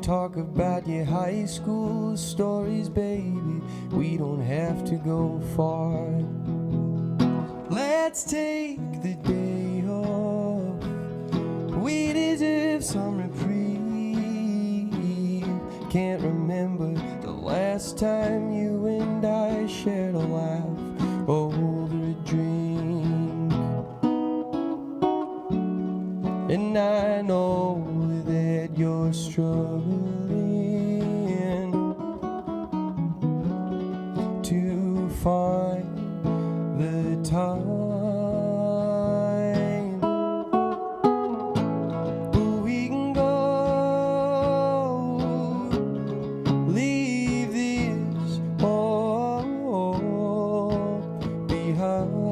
talk about your high school stories, baby. We don't have to go far. Let's take the day off. We deserve some reprieve. Can't remember the last time you and I shared a laugh over a drink. And I know that you're struggling to find the time. But we can go, leave this all behind.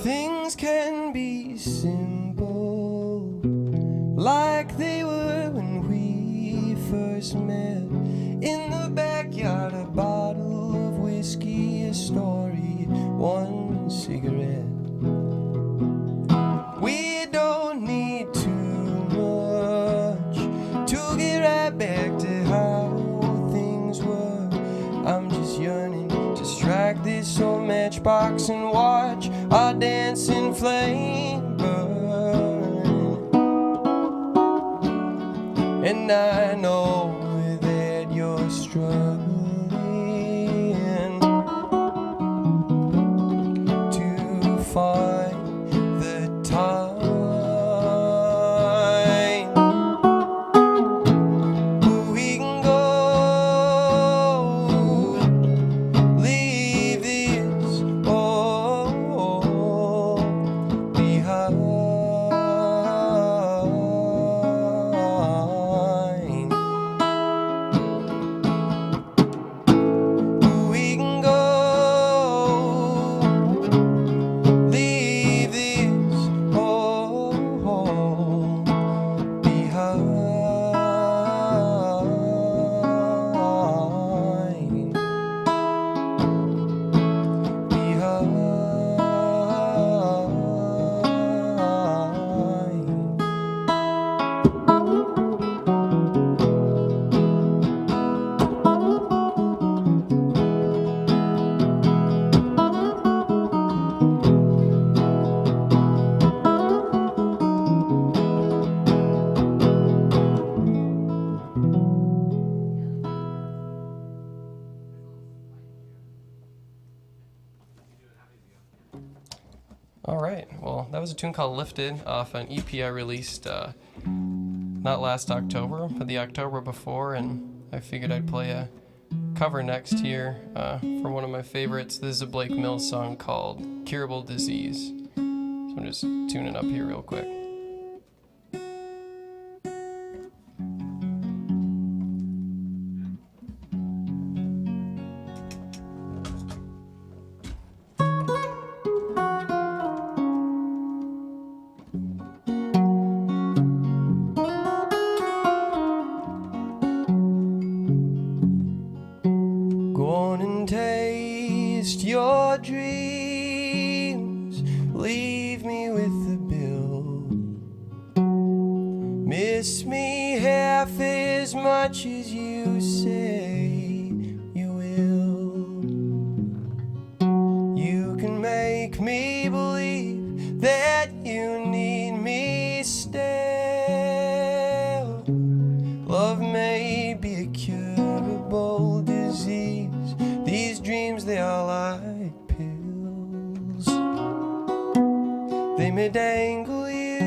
Things can be simple, like they were when we first met. In the backyard, a bottle of whiskey, a story, one cigarette. We don't need too much to get right back to how things were. I'm just yearning to strike this old matchbox and watch our dancing flame burn. And I know that you're struggling to find the time. But we can go, leave this all behind. We can go, leave this all behind. All right, well, that was a tune called Lifted off an EP I released not last October, but the October before, and I figured I'd play a cover next here for one of my favorites. This is a Blake Mills song called Curable Disease. So I'm just tuning up here real quick. Go on and taste your dreams. Leave me with the bill. Miss me half as much as you say you will. You can make me believe that you need me still. Love may be a curable disease. These dreams, they are like pills. They may dangle you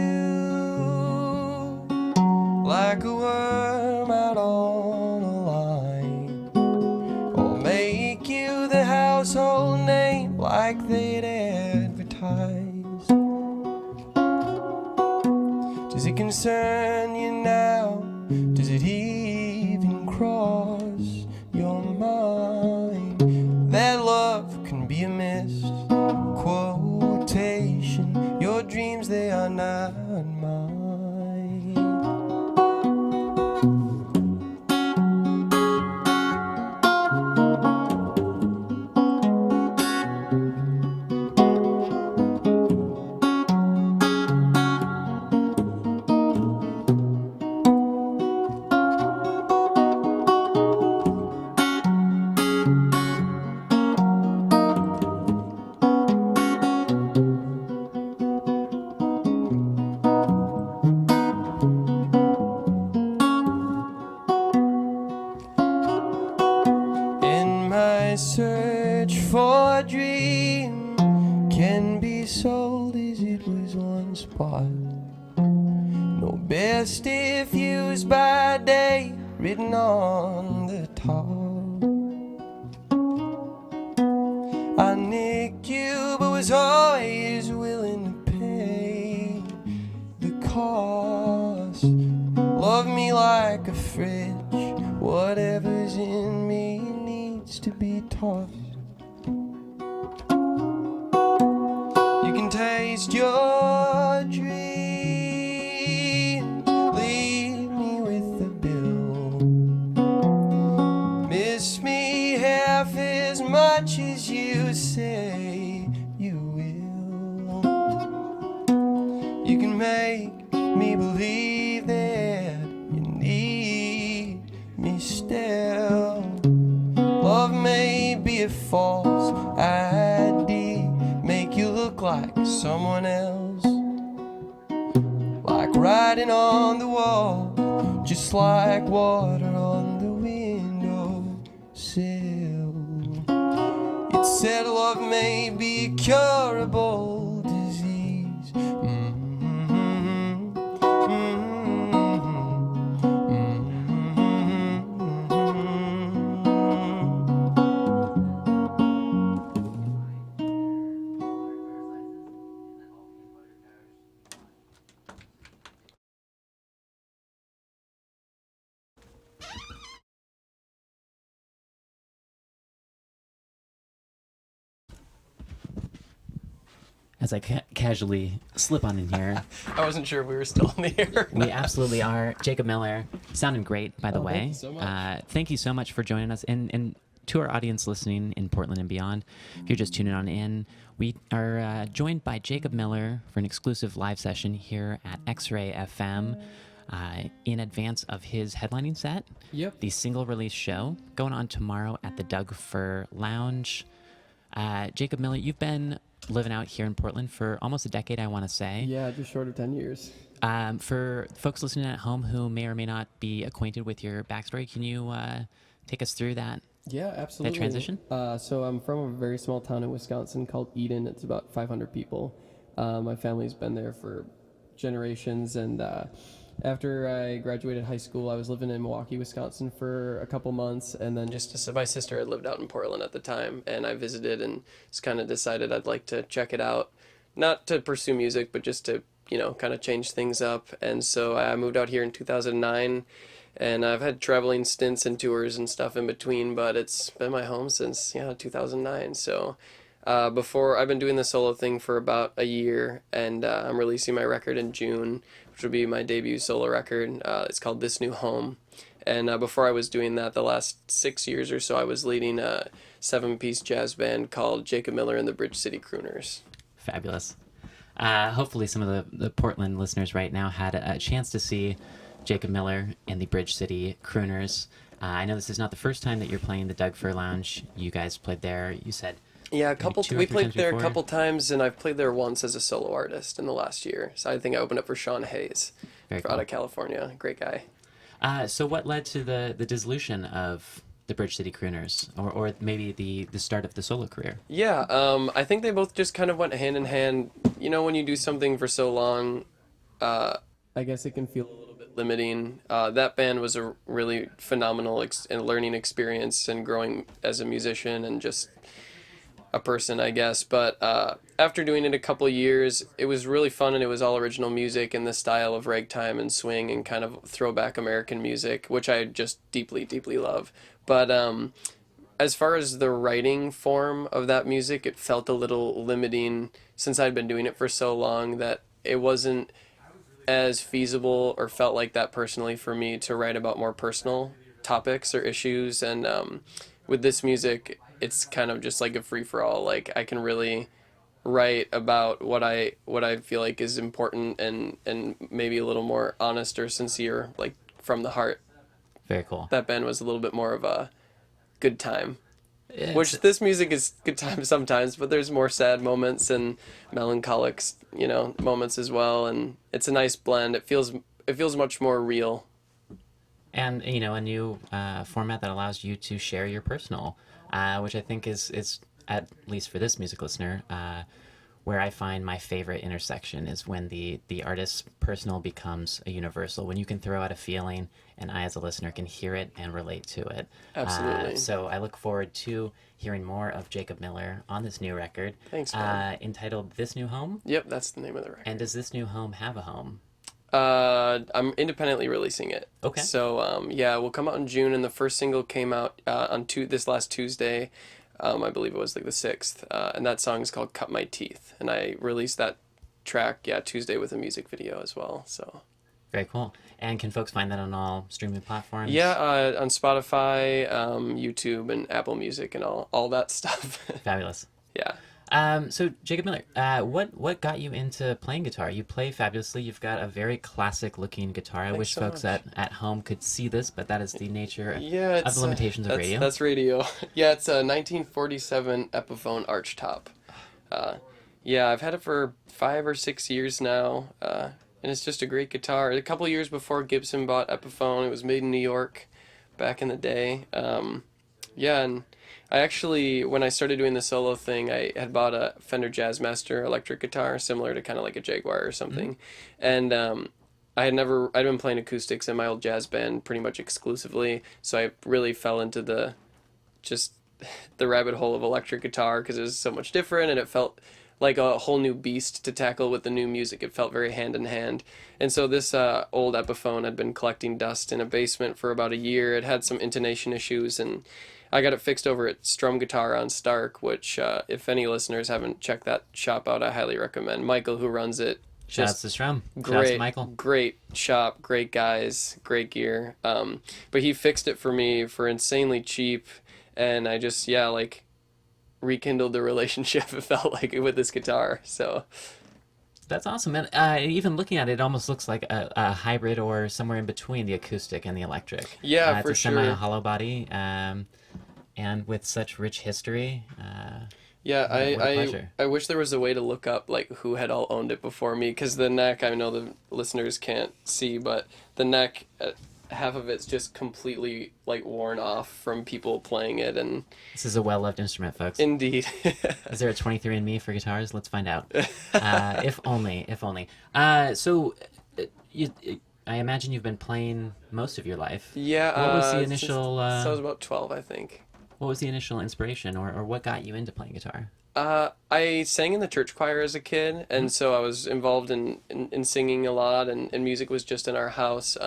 like a worm out on a line, or make you the household name like they'd advertise. Does it concern you now? Does it even cross not mine. Search for a dream can be sold as it was once bought. No best if used by day, written on the top. I nicked you, but was always willing to pay the cost. Love me like a fridge, whatever's in me needs to be tossed. You can taste your dream, leave me with the bill. Miss me half as much as you say you will. You can make me believe that you need me still. Love may be a false ID, make you look like someone else, like writing on the wall, just like water on the windowsill. It said love may be a curable disease. As I casually slip on in here. I wasn't sure if we were still in the air. We absolutely are. Jacob Miller, sounding great, by the way. Thank you so much. Thank you so much for joining us. And to our audience listening in Portland and beyond, if you're just tuning on in, we are joined by Jacob Miller for an exclusive live session here at XRAY FM in advance of his headlining set. Yep. The single release show going on tomorrow at the Doug Fir Lounge. Jacob Miller, you've been living out here in Portland for almost a decade, I want to say. Yeah, just short of 10 years. For folks listening at home who may or may not be acquainted with your backstory, can you take us through that? Yeah, absolutely. That transition? So I'm from a very small town in Wisconsin called Eden. It's about 500 people. My family's been there for generations, and after I graduated high school, I was living in Milwaukee, Wisconsin for a couple months, and then my sister had lived out in Portland at the time, and I visited and just kind of decided I'd like to check it out, not to pursue music, but just to, kind of change things up. And so I moved out here in 2009, and I've had traveling stints and tours and stuff in between, but it's been my home since 2009. So before, I've been doing the solo thing for about a year, and I'm releasing my record in June, which will be my debut solo record. It's called This New Home. And before I was doing that, the last 6 years or so, I was leading a 7-piece jazz band called Jacob Miller and the Bridge City Crooners. Fabulous. Hopefully some of the Portland listeners right now had a chance to see Jacob Miller and the Bridge City Crooners. I know this is not the first time that you're playing the Doug Fir Lounge. You guys played there, you said. Yeah, we played there before. a couple times, and I've played there once as a solo artist in the last year. So I think I opened up for Sean Hayes out of California. Great guy. So what led to the dissolution of the Bridge City Crooners, or maybe the start of the solo career? Yeah, I think they both just kind of went hand in hand. When you do something for so long, I guess it can feel a little bit limiting. That band was a really phenomenal learning experience and growing as a musician and just a person, I guess. But after doing it a couple of years, it was really fun, and it was all original music in the style of ragtime and swing and kind of throwback American music, which I just deeply, deeply love. But as far as the writing form of that music, it felt a little limiting since I'd been doing it for so long that it wasn't as feasible or felt like that personally for me to write about more personal topics or issues. And with this music, it's kind of just like a free for all. Like I can really write about what I feel like is important and maybe a little more honest or sincere, like from the heart. Very cool. That band was a little bit more of a good time. It's- Which this music is good time sometimes, but there's more sad moments and melancholic, moments as well, and it's a nice blend. It feels much more real. And a new format that allows you to share your personal, which I think is at least for this music listener, where I find my favorite intersection is when the artist's personal becomes a universal, when you can throw out a feeling and I as a listener can hear it and relate to it. Absolutely. So I look forward to hearing more of Jacob Miller on this new record. Thanks, man. Entitled This New Home. Yep, that's the name of the record. And does this new home have a home? I'm independently releasing it. Okay. So we'll come out in June, and the first single came out on this last Tuesday. I believe it was like the 6th, and that song is called Cut My Teeth, and I released that track Tuesday with a music video as well. So very cool. And can folks find that on all streaming platforms? on Spotify, YouTube, and Apple Music, and all that stuff. Fabulous. Yeah. So Jacob Miller, what got you into playing guitar? You play fabulously. You've got a very classic looking guitar. I wish so folks much. at home could see this, but that is the nature of It's the limitations of radio. That's radio. Yeah, it's a 1947 Epiphone archtop. I've had it for 5 or 6 years now, and it's just a great guitar. A couple years before Gibson bought Epiphone, it was made in New York back in the day. And I actually, when I started doing the solo thing, I had bought a Fender Jazzmaster electric guitar, similar to kind of like a Jaguar or something. And I'd been playing acoustics in my old jazz band pretty much exclusively, so I really fell into the rabbit hole of electric guitar because it was so much different, and it felt like a whole new beast to tackle with the new music. It felt very hand in hand. And so this old Epiphone had been collecting dust in a basement for about a year. It had some intonation issues, and I got it fixed over at Strum Guitar on Stark, which if any listeners haven't checked that shop out, I highly recommend. Michael, who runs it, Shout out to Strum. Shout out great, to Michael. great shop, great guys, great gear. But he fixed it for me for insanely cheap, and I just rekindled the relationship. It felt like with this guitar. So That's awesome, man. Even looking at it, it almost looks like a hybrid or somewhere in between the acoustic and the electric. Yeah, it's for a sure. semi-hollow body, and with such rich history. Yeah, what a pleasure. I wish there was a way to look up like who had all owned it before me, because the neck, I know the listeners can't see, but the neck, half of it's just completely like worn off from people playing it, and This is a well-loved instrument, folks. indeed. Is there a 23andMe for guitars? Let's find out. If only. So, I imagine you've been playing most of your life. Yeah. What was the since initial? I was about 12, I think. What was the initial inspiration, or what got you into playing guitar? I sang in the church choir as a kid, and so I was involved in singing a lot, and music was just in our house.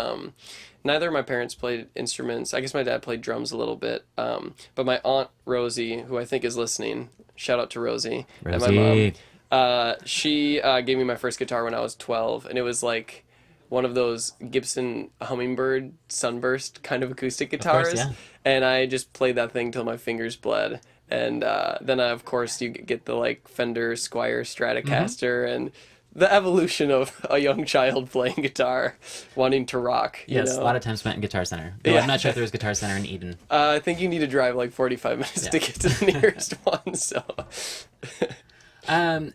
Neither of my parents played instruments. I guess my dad played drums a little bit, but my aunt Rosie, who I think is listening, shout out to Rosie, and my mom, she gave me my first guitar when I was 12, and it was like one of those Gibson Hummingbird Sunburst kind of acoustic guitars, Of course, yeah. and I just played that thing till my fingers bled. And then, of course, you get the like Fender Squier Stratocaster and the evolution of a young child playing guitar, wanting to rock. Yes, know? a lot of time spent in Guitar Center. Though Yeah. I'm not sure if there was Guitar Center in Eden. I think you need to drive like 45 minutes to get to the nearest one. So,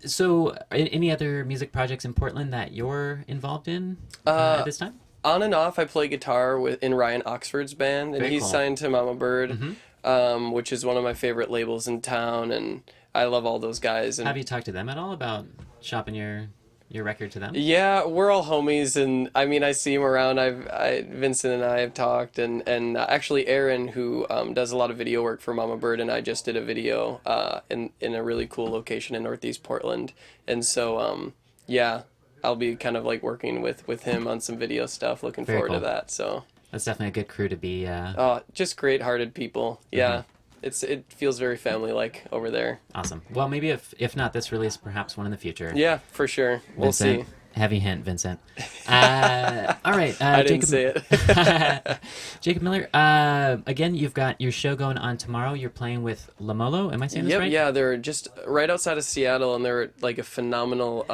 So, any other music projects in Portland that you're involved in at this time? on and off, I play guitar in Ryan Oxford's band, and Very he's cool. signed to Mama Bird, which is one of my favorite labels in town, and I love all those guys. And Have you talked to them at all about shopping your record to them? yeah, we're all homies, and I mean, I see him around. Vincent and I have talked, and actually Aaron, who does a lot of video work for Mama Bird, and I just did a video in a really cool location in Northeast Portland, and so yeah, I'll be kind of like working with him on some video stuff. Looking Very forward cool. to that. So That's definitely a good crew to be. just great-hearted people. Yeah, it feels very family-like over there. Awesome. Well, maybe if not this release, perhaps one in the future. Yeah, for sure. We'll Vincent, see. Heavy hint, Vincent. All right. I didn't Jacob, say it. Jacob Miller, again, you've got your show going on tomorrow. You're playing with Lamolo. Am I saying this Yep, right? yeah, they're just right outside of Seattle, and they're like a phenomenal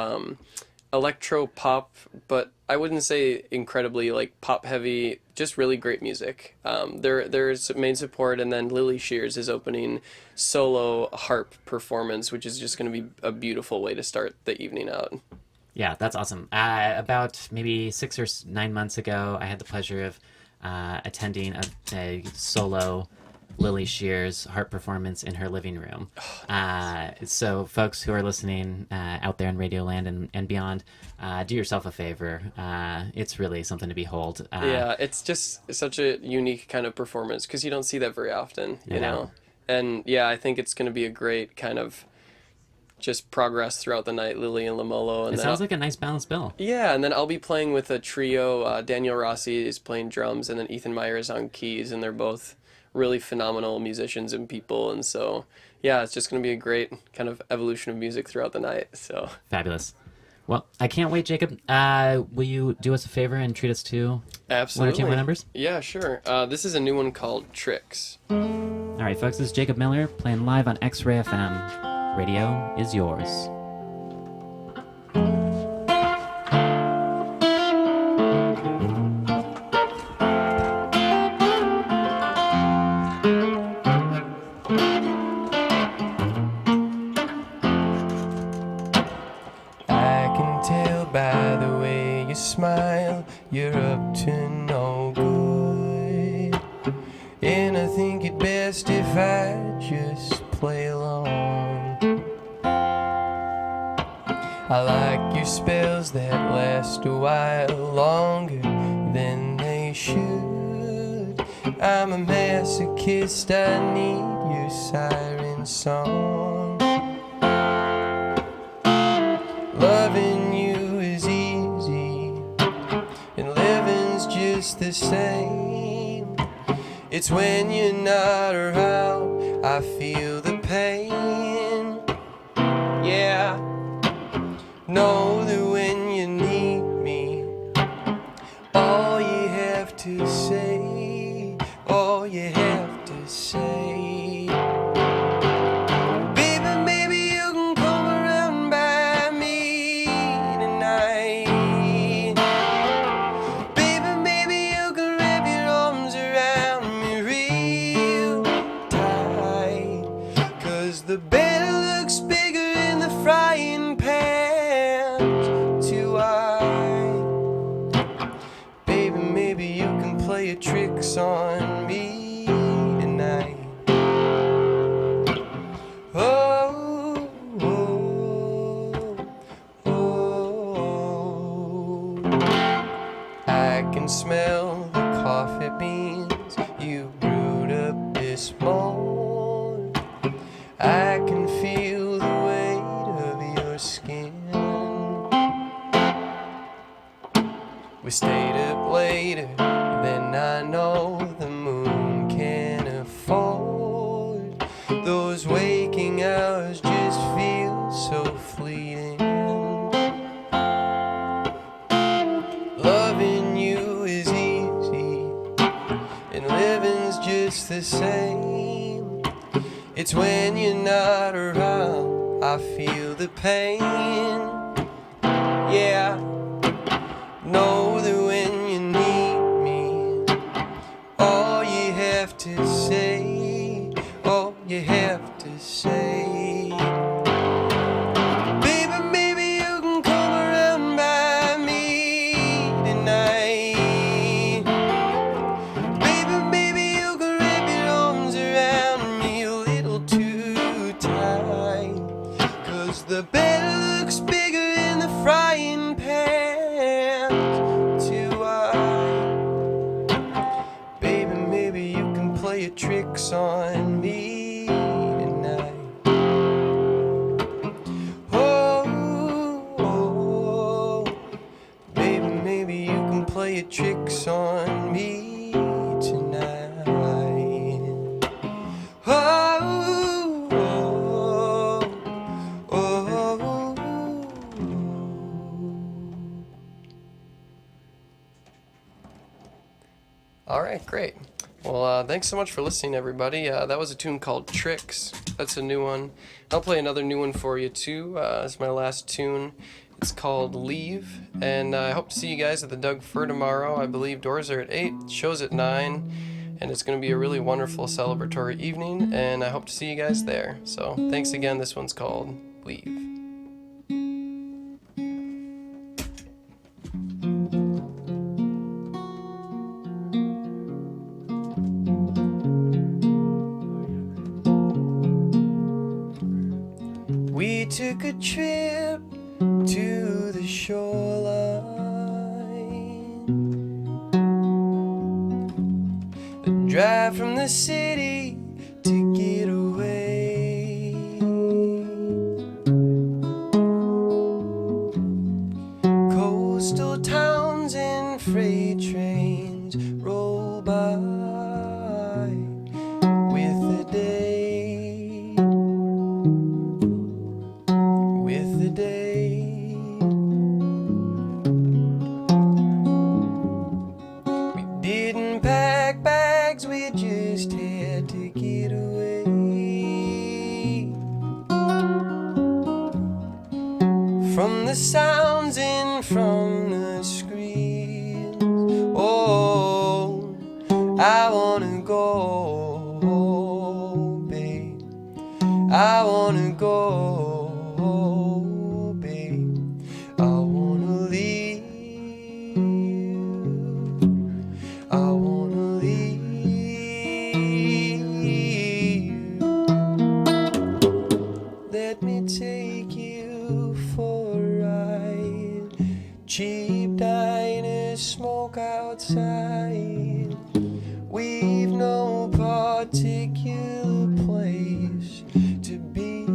electro pop, but I wouldn't say incredibly like pop heavy, just really great music. There's main support, and then Lily Shears is opening solo harp performance, which is just going to be a beautiful way to start the evening out. Yeah, that's awesome. About maybe 6 or 9 months ago, I had the pleasure of attending a solo Lily Shears harp performance in her living room. So folks who are listening out there in Radioland and beyond, do yourself a favor. It's really something to behold. Yeah, it's just such a unique kind of performance because you don't see that very often, you know? And yeah, I think it's going to be a great kind of just progress throughout the night, Lily and Lamolo. And it sounds like a nice balanced bill. Yeah, and then I'll be playing with a trio. Daniel Rossi is playing drums, and then Ethan Meyer is on keys, and they're both really phenomenal musicians and people. And so, yeah, it's just going to be a great kind of evolution of music throughout the night. So Fabulous. Well, I can't wait, Jacob. Will you do us a favor and treat us to absolutely 1 or 2 more numbers? Yeah, sure. This is a new one called Tricks. All right, folks, this is Jacob Miller playing live on X-Ray FM. Radio is yours. I can tell by the way you smile, you're up to no good. And I think it best if I just play along. I like your spells that last a while longer than they should. I'm a masochist, I need your siren song. Loving you is easy, and living's just the same. It's when you're not around, I feel the pain. Yeah, know that when you need me, all you have to say, all you have to say. Baby, maybe you can come around by me tonight. Baby, maybe you can wrap your arms around me real tight. 'Cause the bed looks bigger in the frying pan's too wide. Baby, maybe you can play your tricks on me tonight. Oh, oh, oh. I can smell the coffee beans you brewed up this morning. I can feel the weight of your skin. We stayed up later than I know the moon can afford. Those waking hours just feel so fleeting. Loving you is easy, and living's just the same. It's when you're not around, I feel the pain. Yeah, know that when you need me, all you have to say, all you have to say. Baby, maybe you can come around by me tonight. Baby, maybe you can wrap your arms around me a little too tight. 'Cause the bed looks bigger in the frying pan too wide. Baby, maybe you can play your tricks on me tonight. Oh, oh, baby, maybe you can play your tricks on me tonight. Oh, oh, oh, oh. All right, great. Well, thanks so much for listening, everybody. That was a tune called Tricks. That's a new one. I'll play another new one for you, too. It's my last tune. It's called Leave. And I hope to see you guys at the Doug Fur tomorrow. I believe doors are at 8, shows at 9. And it's going to be a really wonderful celebratory evening. And I hope to see you guys there. So thanks again. This one's called Leave. We took a trip to the shoreline, a drive from the city to get away. Coastal towns and freight trains roll by with the day. We just had to get away from the sounds and from the screens. Oh, I wanna go, babe. I wanna go, babe. I wanna leave. I wanna leave. Let me take you for a ride. Cheap diners, smoke outside. We've no particular place to be.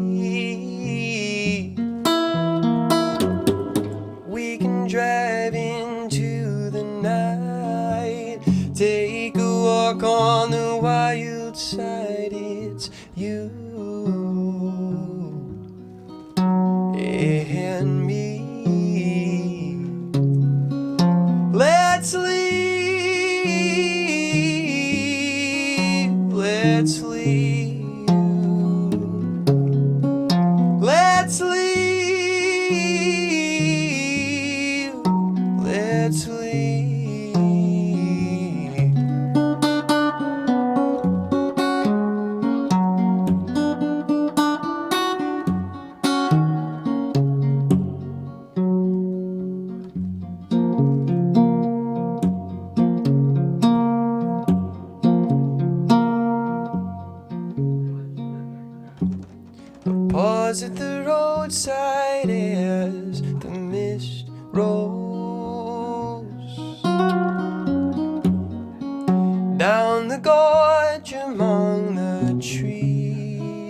We can drive into the night, take a walk on the wild side. It's you and me. Let's leave. Let's leave. Let's leave. Let's leave. Pause at the roadside as the mist rolls down the gorge among the trees.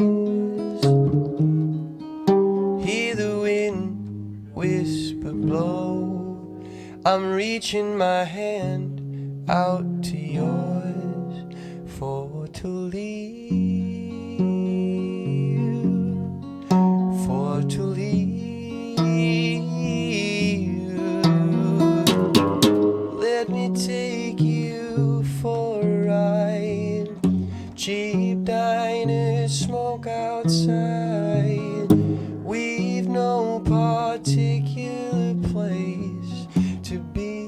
Hear the wind whisper blow. I'm reaching my hand out to yours for to leave. To leave. Let me take you for a ride. Cheap diners, smoke outside. We've no particular place to be.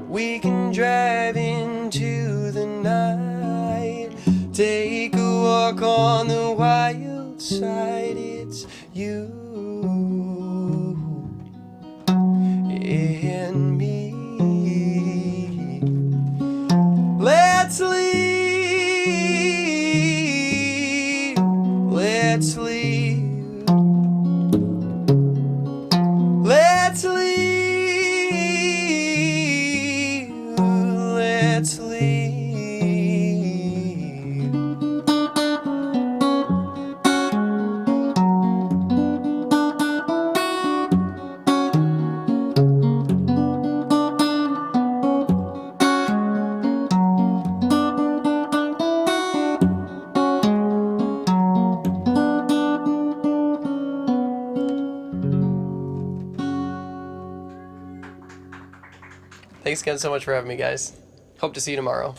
We can drive into the night, take a walk on the wild side. It's you and me. Let's leave. Let's leave. Let's leave. Let's leave. Thanks again so much for having me, guys. Hope to see you tomorrow.